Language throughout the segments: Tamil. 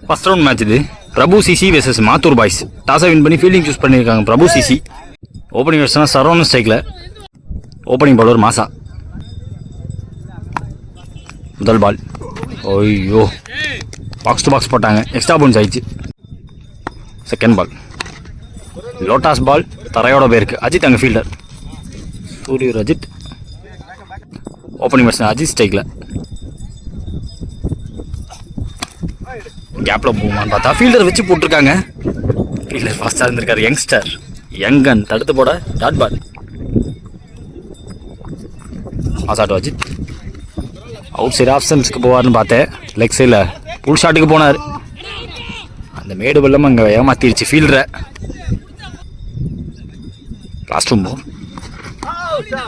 ஃபர்ஸ்ட் ரவுண்ட் மேட்ச் இது. Prabhu CC versus Mathur boys. டாஸை வின் பண்ணி ஃபீல்டிங் சூஸ் பண்ணியிருக்காங்க பிரபு சிசி. ஓப்பனிங் வெர்ஷனாக சரவணன் ஸ்ட்ரைக்கில். Opening bowler Masa. முதல் பால். ஐயோ, பாக்ஸ் டு பாக்ஸ் போட்டாங்க. எக்ஸ்ட்ரா பவுன்ஸ் ஆயிடுச்சு. Second ball. லோட்டாஸ் பால் தரையோட போயிருக்கு. அஜித் அங்கே ஃபீல்டர். சூரியர் அஜித். ஓப்பனிங் பேட்ஸ்மேன் அஜித் ஸ்ட்ரைக்கில். கேப்பில் போகுமான்னு பார்த்தா ஃபீல்டர் வச்சு போட்டிருக்காங்க. ஃபீல்டர் ஃபாஸ்ட்டாக இருந்திருக்காரு. யங்ஸ்டர் யங்கன் தடுத்து போட டாட் பால். ஆசாட்டு அஜித் அவுட் சைடு ஆப்ஷன்ஸ்க்கு போவார்னு பார்த்தேன். லெக் சைடில் புல் ஷாட்டுக்கு போனார். அந்த மேடு வெள்ளம் அங்கே ஏமாத்திருச்சு ஃபீல்டரை. லாஸ்ட் ரூம்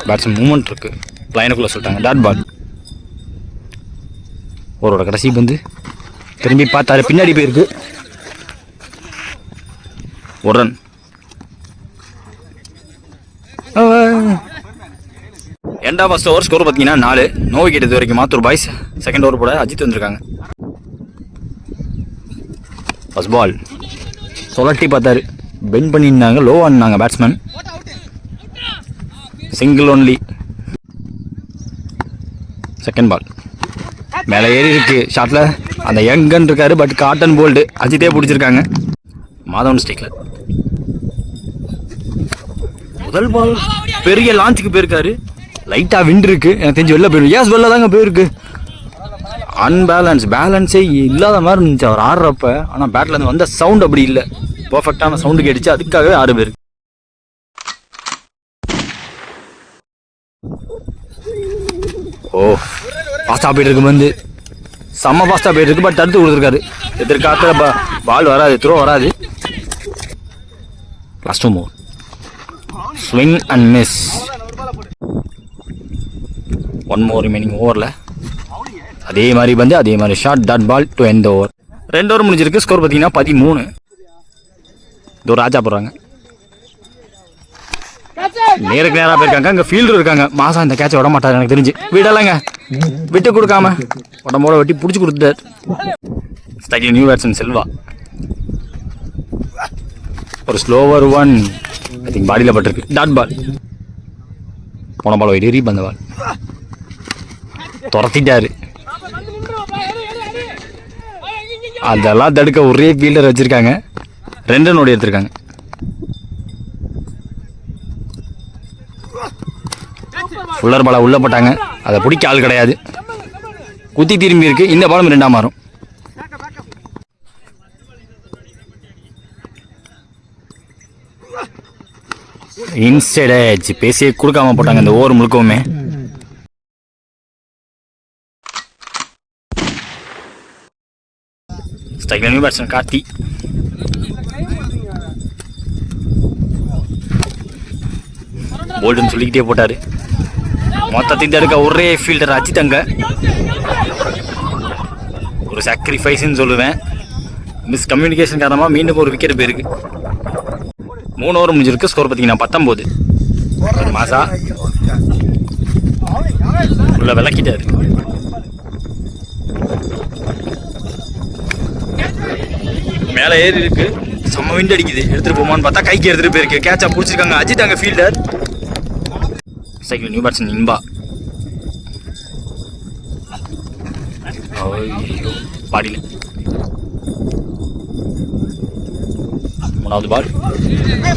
பேட்ஸ்மேன் மூமெண்ட் இருக்கு. லைனுக்குள்ளே சொல்லிட்டாங்க டாட் பால். ஒருவோட கடைசி பந்து திரும்பி பார்த்தாரு. பின்னாடி போயிருக்கு. ஒரு ரன். எண்டா ஃபர்ஸ்ட் ஓவர் ஸ்கோர் பார்த்தீங்கன்னா 4. நோ விக்கெட் இது வரைக்கும் மாத்தூர் பாய்ஸ். செகண்ட் ஓவர் போட அஜித் வந்திருக்காங்க. ஃபர்ஸ்ட் பால் சொலட்டி பார்த்தாரு. பெண்ட் பண்ணியிருந்தாங்க. லோ ஆனாங்க batsman. Single only. Second ball மேலே ஏறி இருக்கு. ஷாட்டில் அந்த யங்கன் இருக்காரு. பட் காட்டன் போல்டு அஜித்தே பிடிச்சிருக்காங்க. மாதவன் ஸ்டிக்ல முதல் பால் பெரிய லான்ச்சுக்கு போயிருக்காரு. லைட்டாக விண்ட் இருக்கு. எனக்கு தெரிஞ்சு வெளில போயிருக்கு. ஏஸ் வெளில தாங்க போயிருக்கு. பேலன்ஸே இல்லாத மாதிரி இருந்துச்சு அவர் ஆடுறப்ப. ஆனால் பேட்டில் இருந்து வந்த சவுண்ட் அப்படி இல்லை. பர்ஃபெக்டான சவுண்டு கேட்டுச்சு. அதுக்காகவே 6 பேர். ஓ, ஃபாஸ்ட்டாக போயிட்டு இருக்கு. வந்து செம்ம ஃபாஸ்ட்டாக போயிட்டு இருக்கு. பட் தடுத்து கொடுத்துருக்காரு. எதிர்காலத்தில் பால் வராது, த்ரோ வராது. Last move swing and miss. One more remaining ஓவரில் அதே மாதிரி வந்து அதே மாதிரி short dot ball to end over. 2 over முடிஞ்சிருக்கு. ஸ்கோர் பார்த்தீங்கன்னா 13. இதோ ராஜா போடுறாங்க. நேருக்கு நேராக போயிருக்காங்க. அங்கே ஃபீல்டர் இருக்காங்க. மாசா இந்த கேட்சை விட மாட்டார் எனக்கு தெரிஞ்சு. விடலைங்க, விட்டு கொடுக்காம உடம்போட வெட்டி பிடிச்சி கொடுத்துட்டார். Style new batsman Selva. ஒரு ஸ்லோவர் ஒன் ஐ திங்க் பாடியில் பட்டிருக்கு. Dot ball. போன பால் ஒயிட் ரீப் அந்த பால் துரத்திட்டாரு. அதெல்லாம் தடுக்க ஒரே ஃபீல்டர் வச்சிருக்காங்க. 2 ரன் ஓடி எடுத்திருக்காங்க. ஃபுல்லர் பாலை உள்ள போட்டாங்க. அதை பிடிக்க ஆள் கிடையாது. குத்தி திரும்பி இருக்கு. இந்த பாலும் 2ஆ மாறும். இன்சைட் எட்ஜ் பேசியே கொடுக்காம போட்டாங்க இந்த ஓவர் முழுக்கவுமே. ஸ்ட்ரைக்கில் நியூ பேட்ஸ்மேன் கார்த்தி. போல்டுன்னு சொல்லிக்கிட்டே போட்டார். மொத்தத்தையும் தடுக்க ஒரே ஃபீல்டர் அஜித். அங்க ஒரு சாக்ரிஃபைஸ்ன்னு சொல்லுவேன். மிஸ் கம்யூனிகேஷன் காரணமாக மீண்டும் ஒரு விக்கெட் போயிருக்கு. 3 ஓவர் முடிஞ்சிருக்கு. ஸ்கோர் பார்த்தீங்கன்னா 19. மாசா உள்ள விளக்கிட்டாரு. மேலே ஏறி இருக்கு. செம்ம விண்ட் அடிக்குது. எடுத்துட்டு போமான்னு பார்த்தா கைக்கு எடுத்துட்டு போயிருக்கு. கேட்சா பிடிச்சிருக்காங்க அஜித் அங்கே fielder. Cycle new batsman Inba. பாடியில் 3வது பால்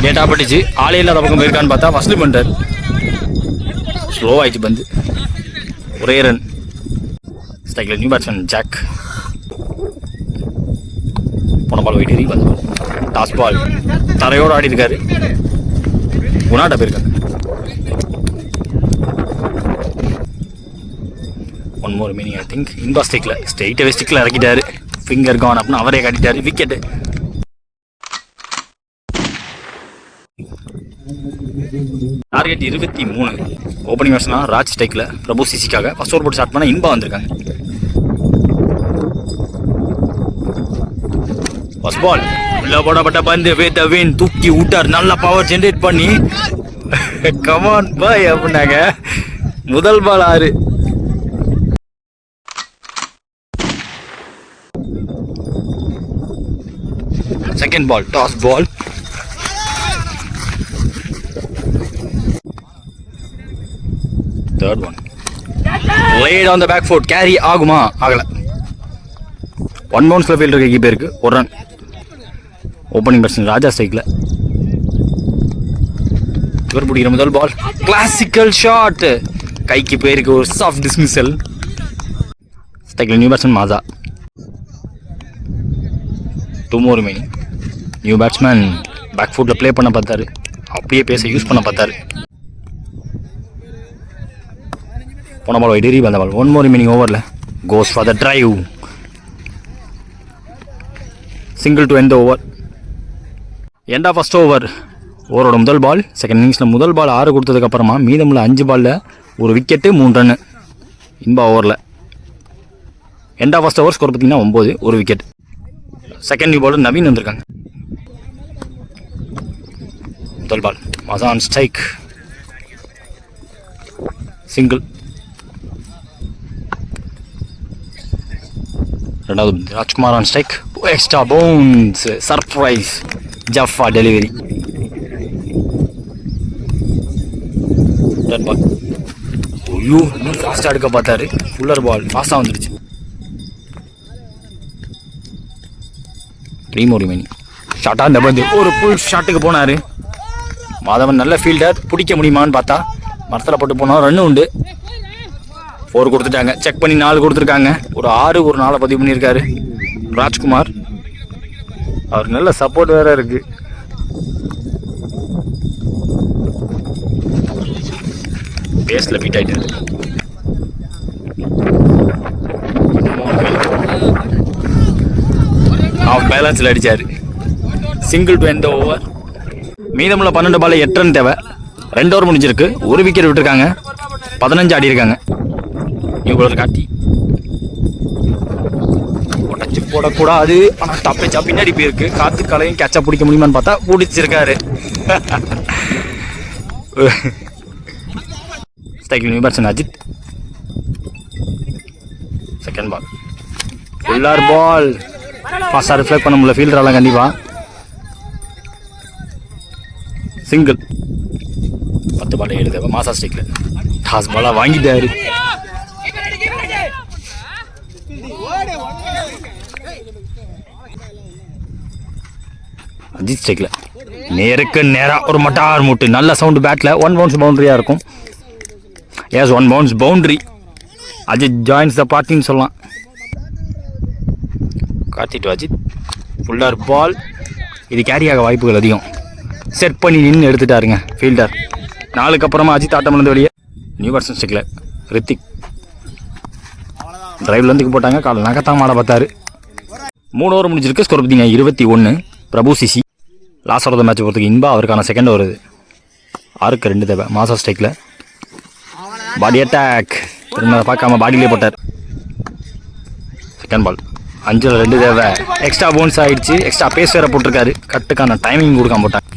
லேட்டாக பட்டுச்சு. ஆளே இல்லாத பக்கம் போயிருக்கான்னு பார்த்தா ஃபர்ஸ்ட் பண்ணிட்டார். ஸ்லோ ஆயிடுச்சு பந்து. ஒரே ரன். ஸ்ட்ரைக்கில் நியூ பேட்ஸ்மேன் ஜாக். போன பால் ஒயிட் ரீப் அந்த பால். டாஸ் பால் தரையோடு ஆடி இருக்காரு. குணாட்ட போயிருக்காங்க. One more meaning I think. Inba ஸ்ட்ரைட்டாகவே ஸ்டிக்கில் இறக்கிட்டாரு. ஃபிங்கர் கான் அப்படின்னு அவரே காட்டிட்டாரு. விக்கெட்டு. டார்கெட் 23. ஓப்பனிங் பேட்ஸ்னா ராஜ் ஸ்ட்ரைக்கில் பிரபு சிசிக்காக. ஃபர்ஸ்ட் ஓவர் போட்டு ஸ்டார்ட் பண்ணால் இன்பா வந்திருக்காங்க. ஃபர்ஸ்ட் பால் உள்ள போடப்பட்ட பந்து வித் தி வின் தூக்கி விட்டார். நல்ல பவர் ஜென்ரேட் பண்ணி கமான் பாய் அப்படின்னாங்க. முதல் ball 6. Second ball toss ball. Third one late on the back foot. Carry ஆகுமா? ஆகல. 1 பவுன்ஸ்ல ஃபீல்ட் இருக்க கீப்பருக்கு ஒரு ரன். ஓப்பனிங் பேட்ஸ்மேன் ராஜா ஸ்ட்ரைக்ல. இவர் பிடிக்கிற முதல் பால் கிளாசிக்கல் ஷாட். கைக்கு போயிருக்கு ஒரு சாஃப்ட் டிஸ்மிசல். ஸ்ட்ரைக்ல new batsman Masa. 2 more remaining. New batsman back ஃபுட்ல ப்ளே பண்ண பார்த்தாரு. அப்படியே பேச யூஸ் பண்ண பார்த்தாரு. போன பால் வைட் வந்த பால். 1 more remaining ஓவரில் goes for the drive. Single to end over. End of first over. ஓவரோட முதல் பால். செகண்ட் இன்னிங்ஸில் முதல் பால் 6 கொடுத்ததுக்கப்புறமா மீதமுள்ள 5 பாலில் ஒரு விக்கெட்டு 3 ரன்னு. இன்பா ஓவரில் end of first over score பார்த்தீங்கன்னா 9, ஒரு wicket. Second new bowler Naveen வந்திருக்காங்க. முதல் பால் மசான் ஸ்ட்ரைக். சிங்கிள். ரெண்டாவது Rajkumar on strike. Extra bounce. Surprise jaffa delivery. Third ball. ஐயோ இன்னும் ஃபாஸ்ட்டாக எடுக்க பார்த்தாரு. ஃபுல்லர் பால் ஃபாஸ்ட்டாக வந்துடுச்சு. 3 more remaining. ஷார்ட்டாக இந்த பந்து ஒரு ஃபுல் ஷாட்டுக்கு போனார். மாதவன் நல்ல ஃபீல்டர், பிடிக்க முடியுமான்னு பார்த்தா மரத்தில் போட்டு போனால் ரன்னு உண்டு. 4 கொடுத்துட்டாங்க. செக் பண்ணி 4 கொடுத்துருக்காங்க. ஒரு 6 ஒரு 4 பதிவு பண்ணியிருக்காரு ராஜ்குமார். அவருக்கு நல்ல சப்போர்ட் வேற இருக்கு. பேஸ்ல பீட் ஆயிட்டாரு. ஆஃப் பேலன்ஸில் அடிச்சாரு. Single to end over. மீதமுள்ள 12 பால் 8 ரன் தேவை. 2 ஓவர் முடிஞ்சிருக்கு. ஒரு விக்கெட் விட்டுருக்காங்க. 15 ஆடி இருக்காங்க. இவ்வளோ காட்டி உடச்சி போடக்கூடாது. ஆனால் தப்பிச்சா பின்னாடி போயிருக்கு. காத்து கலையும் கேட்சா பிடிக்க முடியுமான்னு பார்த்தா பிடிச்சிருக்காரு. ஸ்ட்ரைக்கில் new batsman Ajith. Second ball fuller ball. ஃபாஸ்ட்டாக ரிஃப்ளெக்ட் பண்ண முடியல ஃபீல்டரால கண்டிப்பாக. சிங்கிள். 10 பால் 7 தேவை. மாசா ஸ்ட்ரைக்கில் டாஸ் பாலாக வாங்கிட்டாரு. அஜித் ஸ்ட்ரைக்கில் நேருக்கு நேராக ஒரு மட்டார் மூட்டு. நல்ல சவுண்டு பேட்டில். 1 bounce பவுண்டரியாக இருக்கும். Yes 1 bounce boundary. Ajith joins the பார்ட்டின்னு சொல்லலாம். கார்த்திட்டு அஜித். Fuller ball. இது கேரியாக வாய்ப்புகள் அதிகம். செட் பண்ணி நின்று எடுத்துட்டாருங்க ஃபீல்டர். 4க்கு அப்புறமா அஜித் ஆட்டமிழந்து வெளியே. நியூ பேட்ஸ்மேன் ஸ்ட்ரைக்கில் ரித்திக். டிரைவ்லேருந்து போட்டாங்க. கால் நகத்தான் ஆட பார்த்தாரு. 3 ஓவர் முடிஞ்சிருக்கு. ஸ்கோர் பார்த்தீங்க 21. Prabhu CC. Last of the match பொறுத்துக்கு இன்பா அவருக்கான செகண்ட் ஓவர். 6க்கு 2 தேவை. மாசா ஸ்ட்ரைக்கில் பாடி அட்டாக். திரும்ப பார்க்காம பாடியிலே போட்டார். செகண்ட் பால் 5ல் 2 தேவை. எக்ஸ்ட்ரா பவுன்ஸ் ஆகிடுச்சு. எக்ஸ்ட்ரா பேஸ் வேறு போட்டிருக்காரு. கட்டுக்கான டைமிங் கொடுக்காம போட்டாங்க.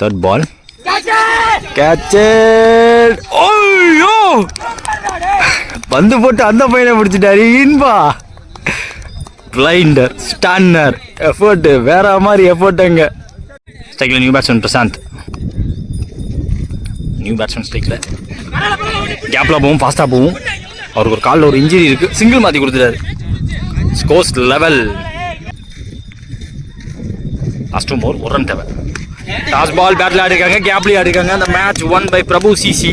தேர்ட் பால் கேட்சட். ஓய்யோ பந்து போட்டு அந்த பையனை பிடிச்சிட்டாரு இன்பா. பிளைண்டர் ஸ்டாண்டர் எஃபர்ட் வேற மாதிரி எஃபர்ட். அங்கே ஸ்ட்ரைக்கில் new batsman Prashanth. New batsman ஸ்ட்ரைக்கில் கேப்பில் போகும், ஃபாஸ்ட்டாக போகும். அவருக்கு ஒரு காலில் ஒரு இன்ஜுரி இருக்குது. சிங்கிள் மாற்றி கொடுத்துட்டாரு. Scores level. Last 2 more. ஒரு ரன் தேவை. டாஸ் பால் பேட்டில் ஆடிருக்காங்க. கேப்லேயே ஆடிருக்காங்க. அந்த மேட்ச் 1 by பிரபு சிசி.